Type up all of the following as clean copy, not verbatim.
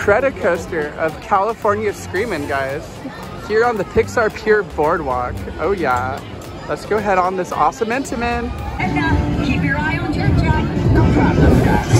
Incredicoaster of California Screamin', guys. Here on the Pixar Pier Boardwalk. Oh yeah. Let's go head on this awesome Intamin. And keep your eye on Jet Jack. No problem, guys.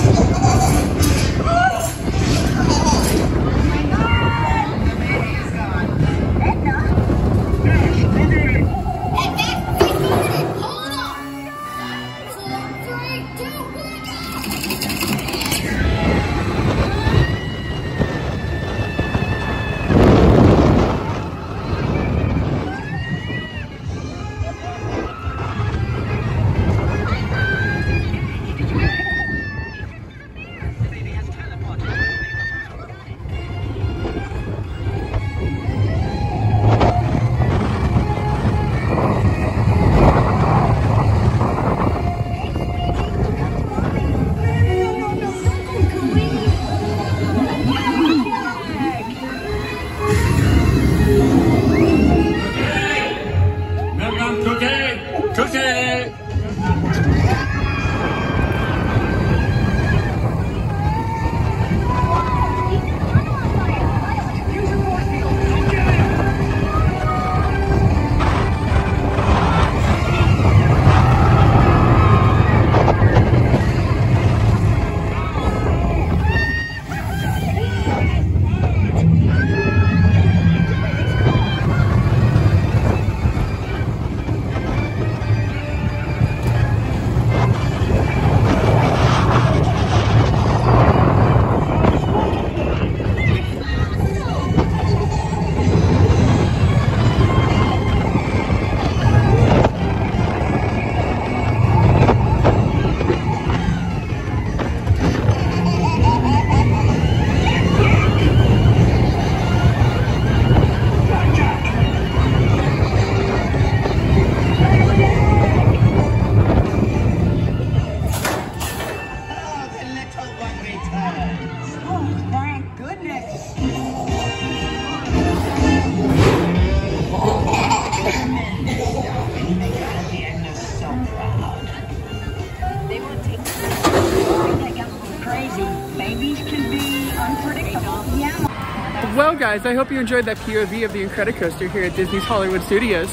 Well guys, I hope you enjoyed that POV of the Incredicoaster here at Disney's Hollywood Studios.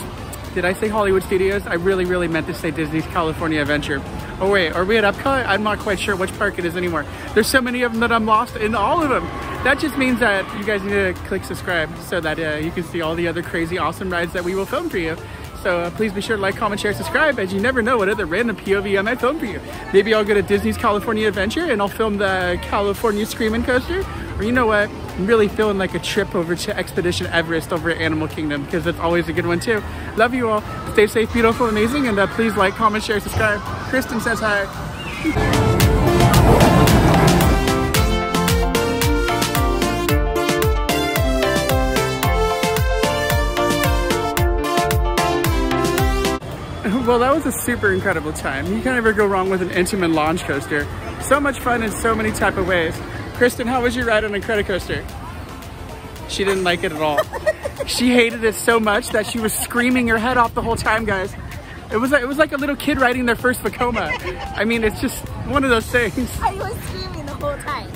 Did I say Hollywood Studios? I really meant to say Disney's California Adventure. Oh wait, are we at Epcot? I'm not quite sure which park it is anymore. There's so many of them that I'm lost in all of them. That just means that you guys need to click subscribe so that you can see all the other crazy awesome rides that we will film for you. So please be sure to like, comment, share, subscribe, as you never know what other random POV I might film for you. Maybe I'll go to Disney's California Adventure and I'll film the California Screamin' Coaster. Or you know what? I'm really feeling like a trip over to Expedition Everest over at Animal Kingdom, because that's always a good one too. Love you all. Stay safe, beautiful, amazing, and please like, comment, share, subscribe. Kristen says hi. Well, that was a super incredible time. You can't ever go wrong with an Intamin launch coaster. So much fun in so many type of ways. Kristen, how was your ride on Incredicoaster? She didn't like it at all. She hated it so much that she was screaming her head off the whole time, guys. It was like a little kid riding their first Vekoma. I mean, it's just one of those things. I was screaming the whole time.